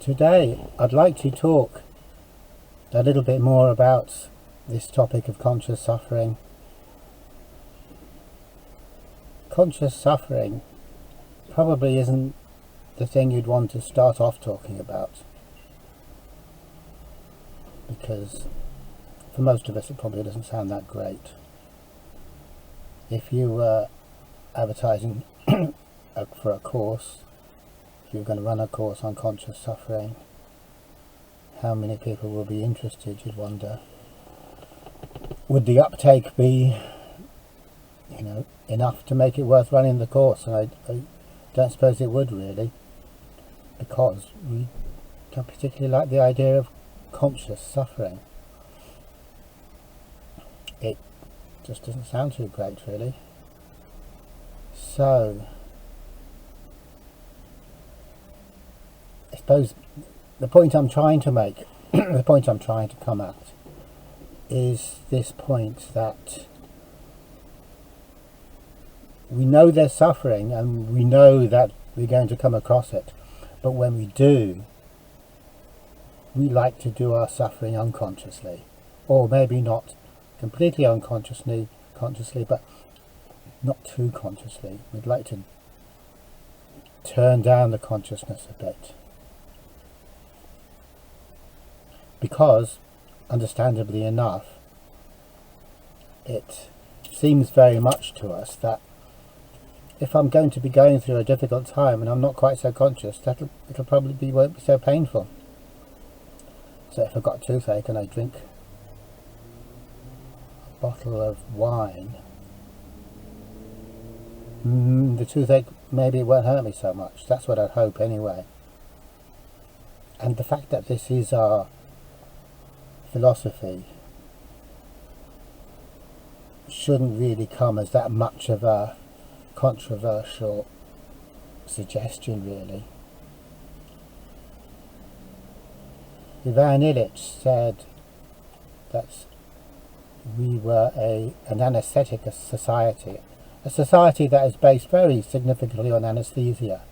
Today I'd like to talk a little bit more about this topic of conscious suffering. Conscious suffering probably isn't the thing you'd want to start off talking about, because for most of us it probably doesn't sound that great. If you were advertising for a course, if you're going to run a course on conscious suffering, how many people will be interested, you'd wonder. Would the uptake be, enough to make it worth running the course? And I don't suppose it would, really, because we don't particularly like the idea of conscious suffering. It just doesn't sound too great, really. So I suppose the point I'm trying to make, the point I'm trying to come at, is this point that we know there's suffering and we know that we're going to come across it, but when we do, we like to do our suffering unconsciously, or maybe not completely unconsciously, but not too consciously. We'd like to turn down the consciousness a bit, because, understandably enough, it seems very much to us that if I'm going to be going through a difficult time and I'm not quite so conscious, it'll probably won't be so painful. So if I've got toothache and I drink a bottle of wine, the toothache maybe won't hurt me so much. That's what I'd hope anyway. And the fact that this is our philosophy shouldn't really come as that much of a controversial suggestion, really. Ivan Illich said that we were an anaesthetic society, a society that is based very significantly on anaesthesia.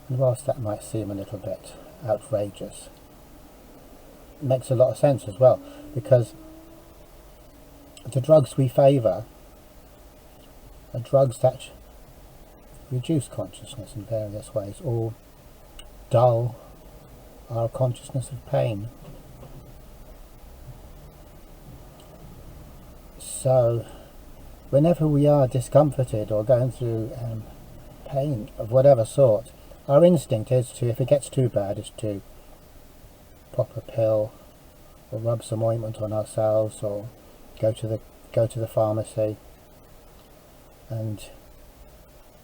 And whilst that might seem a little bit outrageous, it makes a lot of sense as well, because the drugs we favour are drugs that reduce consciousness in various ways, or dull our consciousness of pain. So whenever we are discomforted or going through pain of whatever sort, our instinct is to, if it gets too bad, is to pop a pill or rub some ointment on ourselves, or go to the pharmacy, and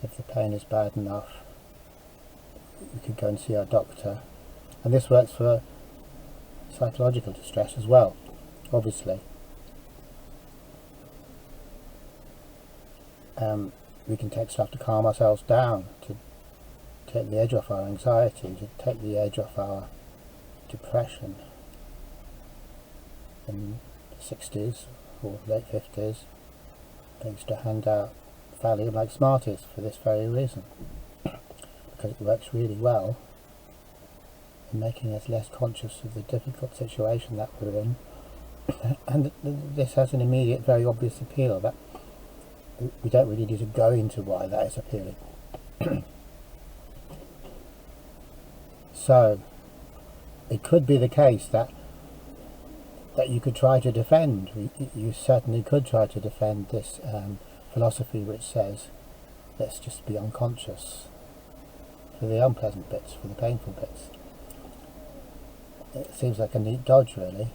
if the pain is bad enough, we could go and see our doctor. And this works for psychological distress as well, obviously. We can take stuff to calm ourselves down, to take the edge off our anxiety, to take the edge off our depression. In the 60s or late 50s, they used to hand out Valium like Smarties for this very reason, because it works really well in making us less conscious of the difficult situation that we're in. And this has an immediate, very obvious appeal that we don't really need to go into why that is appealing. So it could be the case that you could try to defend, you certainly could try to defend this philosophy which says, let's just be unconscious for the unpleasant bits, for the painful bits. It seems like a neat dodge, really.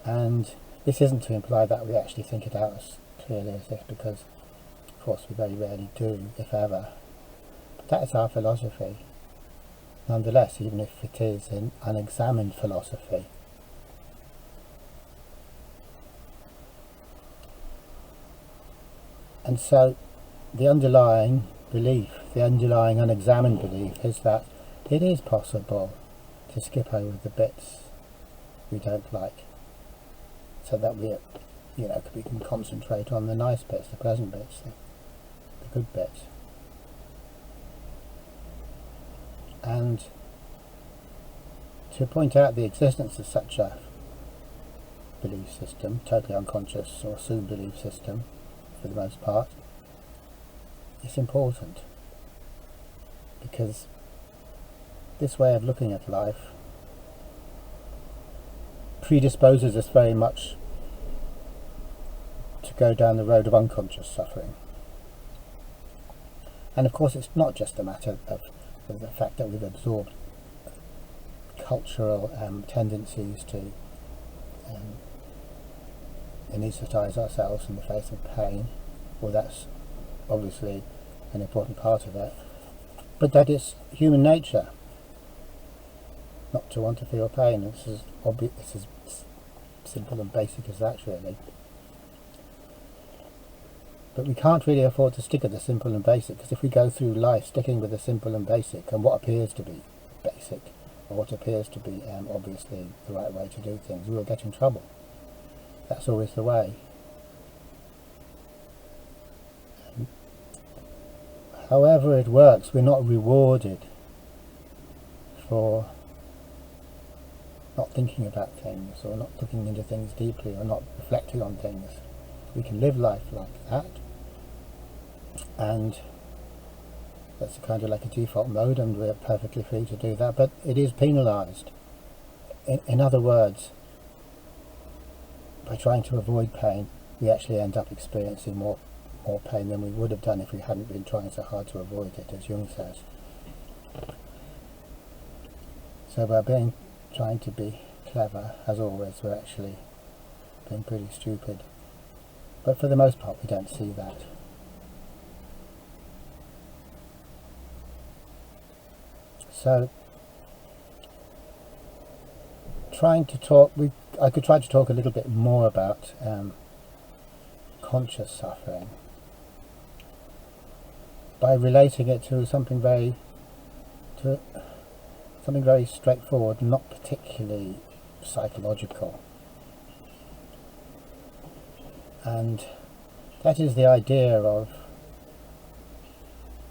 And this isn't to imply that we actually think it out as clearly as this, because of course we very rarely do, if ever. But that is our philosophy. Nonetheless, even if it is an unexamined philosophy. And so the underlying belief, the underlying unexamined belief, is that it is possible to skip over the bits we don't like, so that we can concentrate on the nice bits, the pleasant bits, the good bits. and to point out the existence of such a belief system, totally unconscious or assumed belief system for the most part, is important, because this way of looking at life predisposes us very much to go down the road of unconscious suffering. And of course it's not just a matter of the fact that we've absorbed cultural tendencies to anaesthetize ourselves in the face of pain, well, that's obviously an important part of it, but that it's human nature not to want to feel pain. It's as obvious, it's as simple and basic as that, really. But we can't really afford to stick at the simple and basic, because if we go through life sticking with the simple and basic and what appears to be basic, or what appears to be obviously the right way to do things, we'll get in trouble. That's always the way. However it works, we're not rewarded for not thinking about things, or not looking into things deeply, or not reflecting on things. We can live life like that, and that's kind of like a default mode, and we're perfectly free to do that, but it is penalised. In other words, by trying to avoid pain, we actually end up experiencing more pain than we would have done if we hadn't been trying so hard to avoid it, as Jung says. So by trying to be clever, as always, we're actually being pretty stupid. But for the most part, we don't see that. So, I could try to talk a little bit more about conscious suffering by relating it to something very straightforward, not particularly psychological. And that is the idea of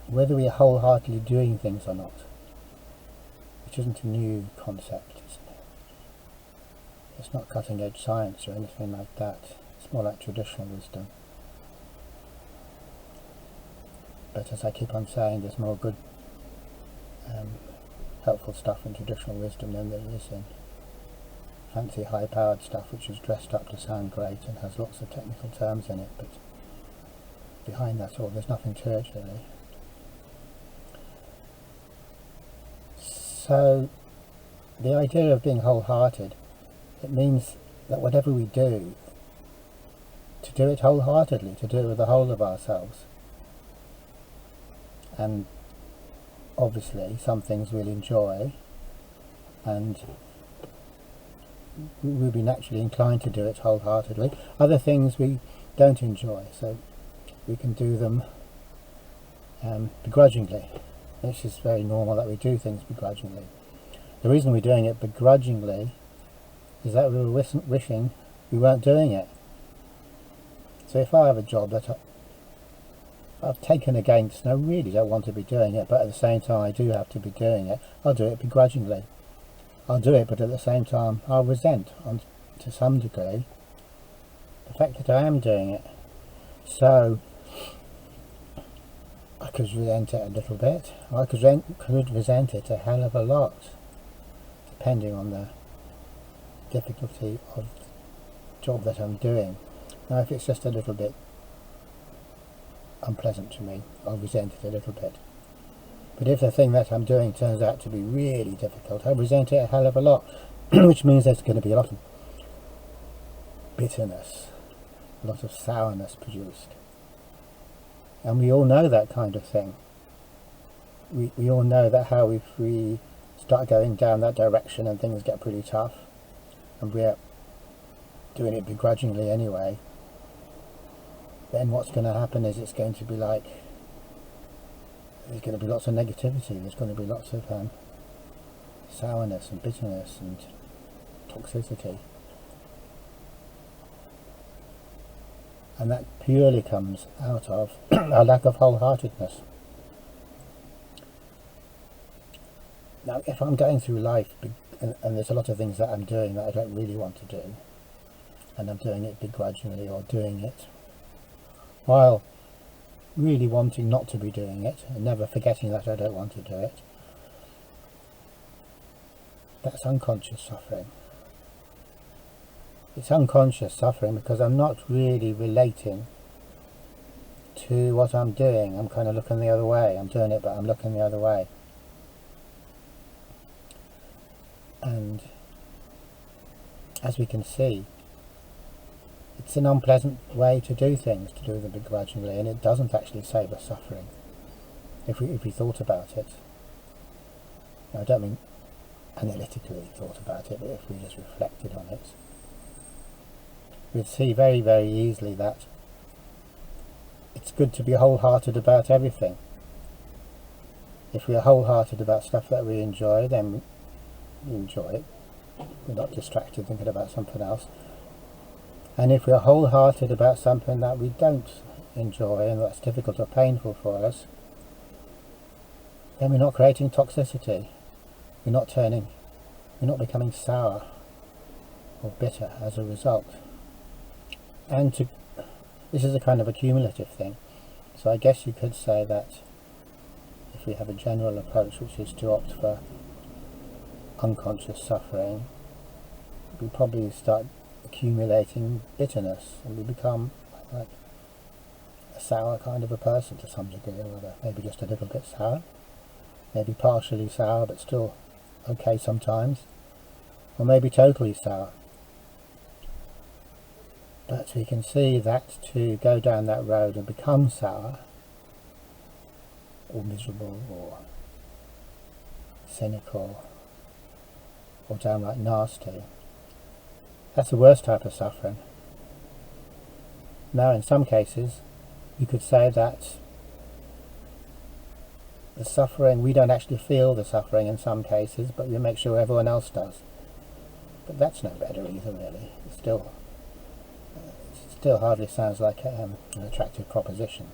whether we are wholeheartedly doing things or not, which isn't a new concept. It's not cutting-edge science or anything like that. It's more like traditional wisdom. But as I keep on saying, there's more good, helpful stuff in traditional wisdom than there is in fancy high-powered stuff which is dressed up to sound great and has lots of technical terms in it, but behind that all there's nothing to it, really. So the idea of being wholehearted, it means that whatever we do, to do it wholeheartedly, to do it with the whole of ourselves. And obviously some things we'll enjoy, and we'll be naturally inclined to do it wholeheartedly. Other things we don't enjoy, so we can do them begrudgingly. It's just very normal that we do things begrudgingly. The reason we're doing it begrudgingly is that we were wishing we weren't doing it. So if I have a job that I've taken against and I really don't want to be doing it, but at the same time I do have to be doing it, I'll do it begrudgingly. I'll do it, but at the same time I'll resent, to some degree, the fact that I am doing it. So I could resent it a little bit, or I could resent it a hell of a lot, depending on the difficulty of the job that I'm doing. Now if it's just a little bit unpleasant to me, I'll resent it a little bit. But if the thing that I'm doing turns out to be really difficult, I resent it a hell of a lot, which means there's going to be a lot of bitterness, a lot of sourness produced. And we all know that kind of thing. We all know that how if we start going down that direction and things get pretty tough, and we're doing it begrudgingly anyway, then what's going to happen is it's going to be like, there's going to be lots of negativity, there's going to be lots of sourness and bitterness and toxicity. And that purely comes out of our lack of wholeheartedness. Now, if I'm going through life and there's a lot of things that I'm doing that I don't really want to do, and I'm doing it begrudgingly or doing it while really wanting not to be doing it and never forgetting that I don't want to do it, that's unconscious suffering. It's unconscious suffering because I'm not really relating to what I'm doing. I'm kind of looking the other way. I'm doing it, but I'm looking the other way. And as we can see, it's an unpleasant way to do things, to do them begrudgingly, and it doesn't actually save us suffering if we thought about it. Now, I don't mean analytically thought about it, but if we just reflected on it, we'd see very, very easily that it's good to be wholehearted about everything. If we're wholehearted about stuff that we enjoy, then we enjoy it. We're not distracted thinking about something else. And if we're wholehearted about something that we don't enjoy and that's difficult or painful for us, then we're not creating toxicity. We're not becoming sour or bitter as a result. And this is a kind of a cumulative thing. So I guess you could say that if we have a general approach, which is to opt for unconscious suffering, we probably start accumulating bitterness, and we become like a sour kind of a person to some degree or other. Maybe just a little bit sour, maybe partially sour but still okay sometimes, or maybe totally sour. But we can see that to go down that road and become sour or miserable or cynical or downright nasty, that's the worst type of suffering. Now, in some cases, you could say that the suffering, we don't actually feel the suffering in some cases, but we make sure everyone else does. But that's no better either, really. It still hardly sounds like an attractive proposition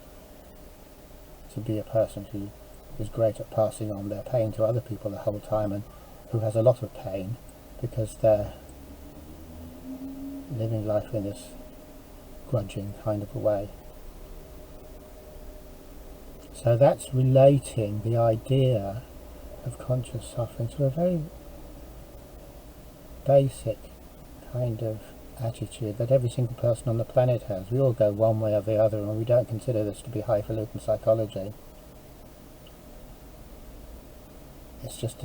to be a person who is great at passing on their pain to other people the whole time, and who has a lot of pain because they're living life in this grudging kind of a way. So that's relating the idea of conscious suffering to a very basic kind of attitude that every single person on the planet has. We all go one way or the other, and we don't consider this to be highfalutin psychology. It's just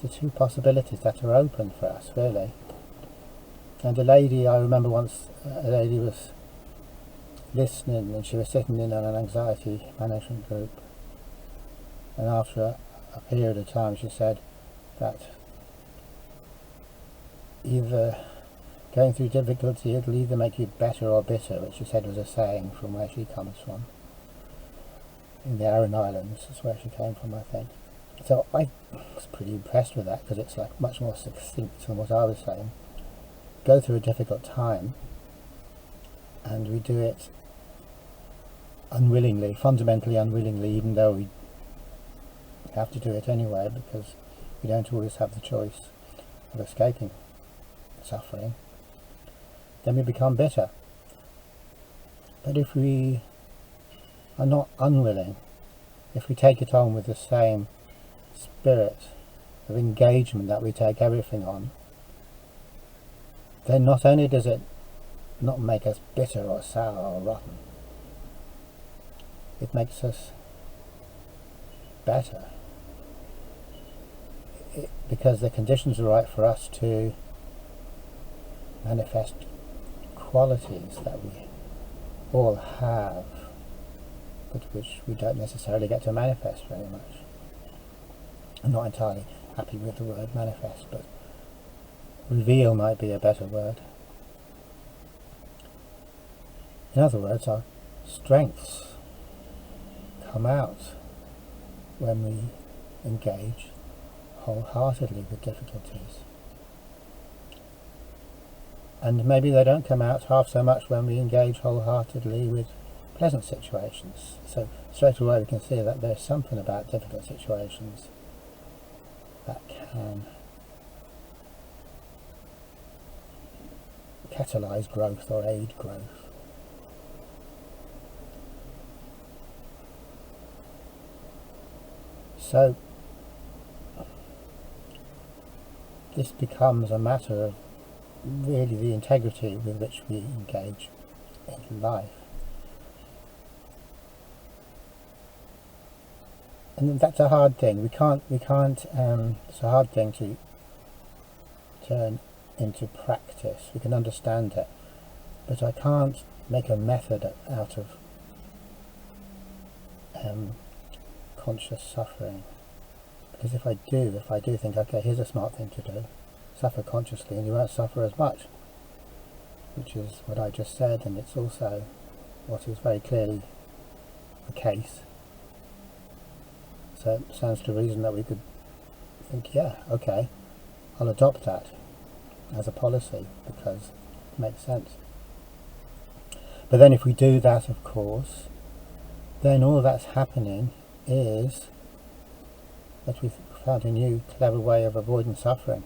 the two possibilities that are open for us, really. And I remember once a lady was listening, and she was sitting in on an anxiety management group, and after a period of time she said that either going through difficulty, it'll either make you better or bitter, which she said was a saying from where she comes from. In the Aran Islands is where she came from, I think. So I was pretty impressed with that, because it's like much more succinct than what I was saying. Go through a difficult time, and we do it unwillingly, fundamentally unwillingly, even though we have to do it anyway, because we don't always have the choice of escaping suffering. Then we become bitter. But if we are not unwilling, if we take it on with the same spirit of engagement that we take everything on, then not only does it not make us bitter or sour or rotten, it makes us better, because the conditions are right for us to manifest qualities that we all have, but which we don't necessarily get to manifest very much. I'm not entirely happy with the word manifest, but reveal might be a better word. In other words, our strengths come out when we engage wholeheartedly with difficulties. And maybe they don't come out half so much when we engage wholeheartedly with pleasant situations. So straight away we can see that there's something about difficult situations that can catalyse growth or aid growth. So this becomes a matter of really the integrity with which we engage in life. And that's a hard thing. We can't, it's a hard thing to turn into practice. We can understand it, but I can't make a method out of conscious suffering. Because if I do think, okay, here's a smart thing to do, suffer consciously and you won't suffer as much, which is what I just said, and it's also what is very clearly the case. So it stands to reason that we could think, yeah, okay, I'll adopt that as a policy because it makes sense. But then if we do that, of course, then all that's happening is that we've found a new clever way of avoiding suffering.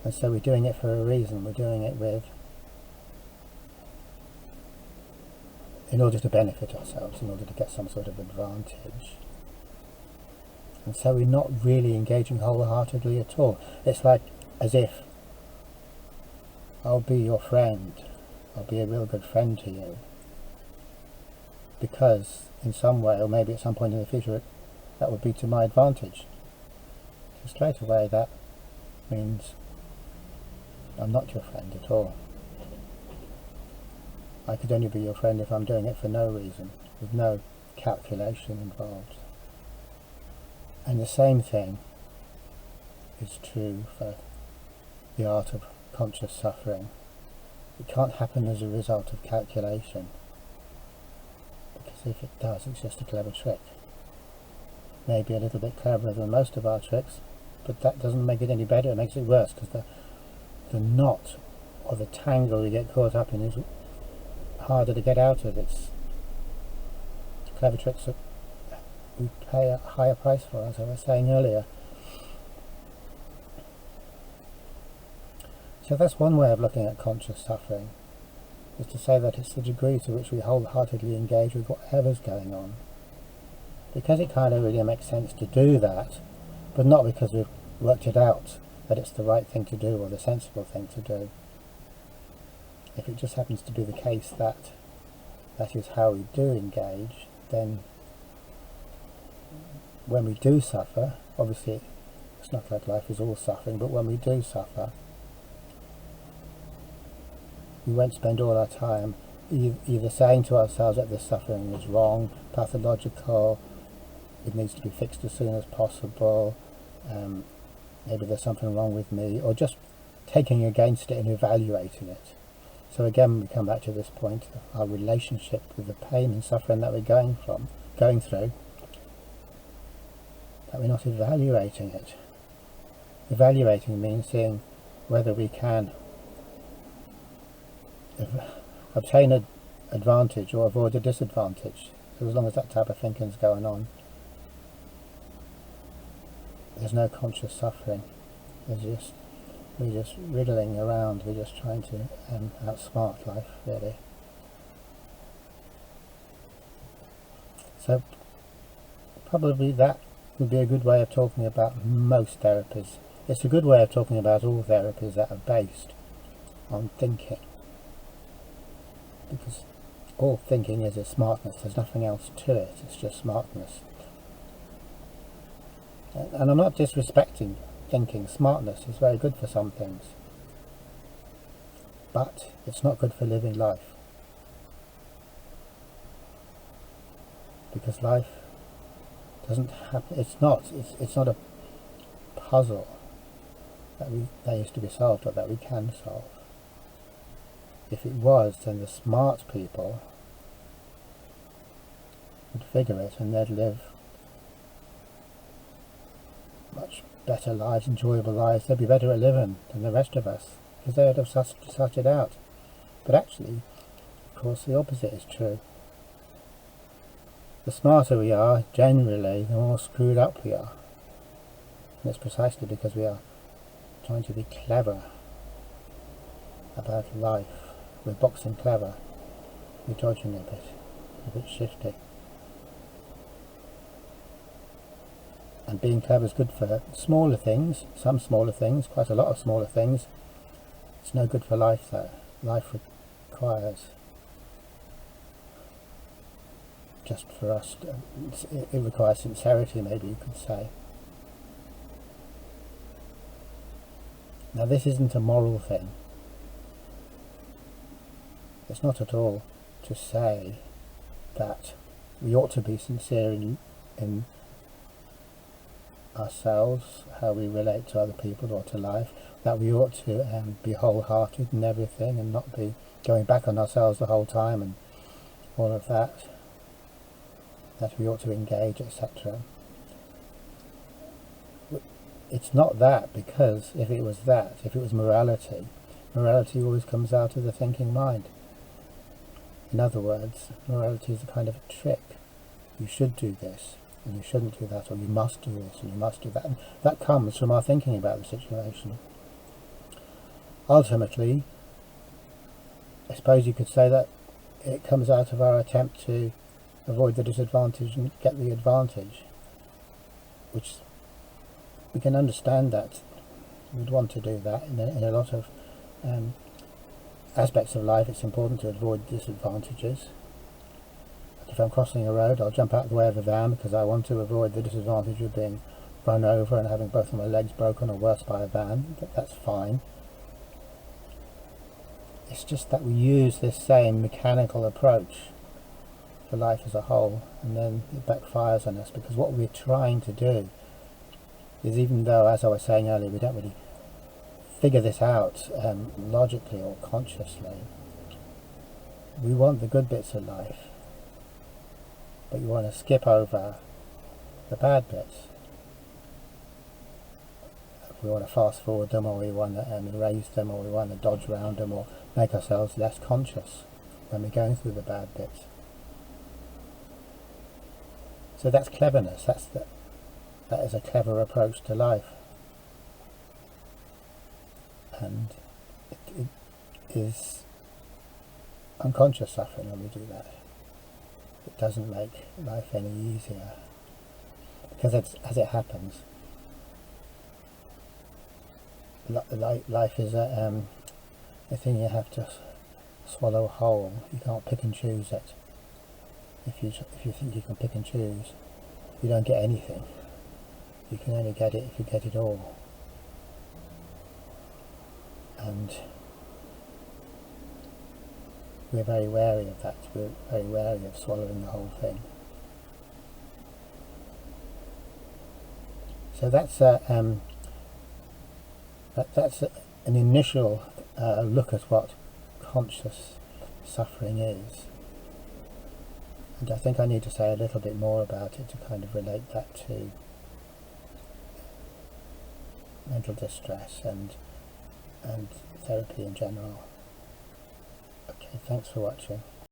And so we're doing it for a reason. We're doing it in order to benefit ourselves, in order to get some sort of advantage. And so we're not really engaging wholeheartedly at all. It's like as if I'll be your friend, I'll be a real good friend to you, because in some way, or maybe at some point in the future, that would be to my advantage. So straight away that means I'm not your friend at all. I could only be your friend if I'm doing it for no reason, with no calculation involved. And the same thing is true for the art of conscious suffering. It can't happen as a result of calculation, because if it does, it's just a clever trick. Maybe a little bit cleverer than most of our tricks, but that doesn't make it any better, it makes it worse, because the knot or the tangle we get caught up in is harder to get out of. It's clever tricks that we pay a higher price for, as I was saying earlier. So that's one way of looking at conscious suffering, is to say that it's the degree to which we wholeheartedly engage with whatever's going on. Because it kind of really makes sense to do that, but not because we've worked it out that it's the right thing to do or the sensible thing to do. If it just happens to be the case that that is how we do engage, then when we do suffer, obviously it's not like life is all suffering, but when we do suffer, we won't spend all our time either saying to ourselves that this suffering is wrong, pathological, it needs to be fixed as soon as possible, maybe there's something wrong with me, or just taking against it and evaluating it. So again, we come back to this point of our relationship with the pain and suffering that we're going through, that we're not evaluating it. Evaluating means seeing whether we can obtain an advantage or avoid a disadvantage. So as long as that type of thinking's going on, there's no conscious suffering. We're just riddling around, we're just trying to outsmart life, really. So probably that would be a good way of talking about most therapies. It's a good way of talking about all therapies that are based on thinking, because all thinking is smartness. There's nothing else to it, it's just smartness. And I'm not disrespecting thinking. Smartness is very good for some things, but it's not good for living life, because life doesn't happen. It's not a puzzle that needs to be solved or that we can solve. If it was, then the smart people would figure it, and they'd live much better lives, enjoyable lives. They'd be better at living than the rest of us, because they would have sussed it out. But actually, of course, the opposite is true. The smarter we are, generally, the more screwed up we are. And it's precisely because we are trying to be clever about life. We're boxing clever. We're dodging a bit shifty. And being clever is good for smaller things, some smaller things, quite a lot of smaller things. It's no good for life, though. Life requires, just for us, it requires sincerity, maybe you could say. Now, this isn't a moral thing. It's not at all to say that we ought to be sincere in ourselves, how we relate to other people or to life, that we ought to be wholehearted in everything and not be going back on ourselves the whole time and all of that, that we ought to engage, etc. It's not that, because if it was morality always comes out of the thinking mind. In other words, morality is a kind of a trick. You should do this, and you shouldn't do that, or you must do this, and you must do that. And that comes from our thinking about the situation. Ultimately, I suppose you could say that it comes out of our attempt to avoid the disadvantage and get the advantage, which we can understand that we'd want to do that in a lot of aspects of life. It's important to avoid disadvantages. If I'm crossing a road, I'll jump out of the way of a van because I want to avoid the disadvantage of being run over and having both of my legs broken or worse by a van. That's fine. It's just that we use this same mechanical approach for life as a whole, and then it backfires on us, because what we're trying to do is, even though, as I was saying earlier, we don't really figure this out logically or consciously, we want the good bits of life, but you want to skip over the bad bits. We want to fast forward them, or we want to erase them, or we want to dodge around them, or make ourselves less conscious when we're going through the bad bits. So that's cleverness. That is a clever approach to life, and it is unconscious suffering when we do that. It doesn't make life any easier, because as it happens, life is a thing you have to swallow whole. You can't pick and choose it. If you think you can pick and choose, you don't get anything. You can only get it if you get it all. And we're very wary of that. We're very wary of swallowing the whole thing. So that's an initial look at what conscious suffering is. And I think I need to say a little bit more about it to kind of relate that to mental distress and therapy in general. Okay, thanks for watching.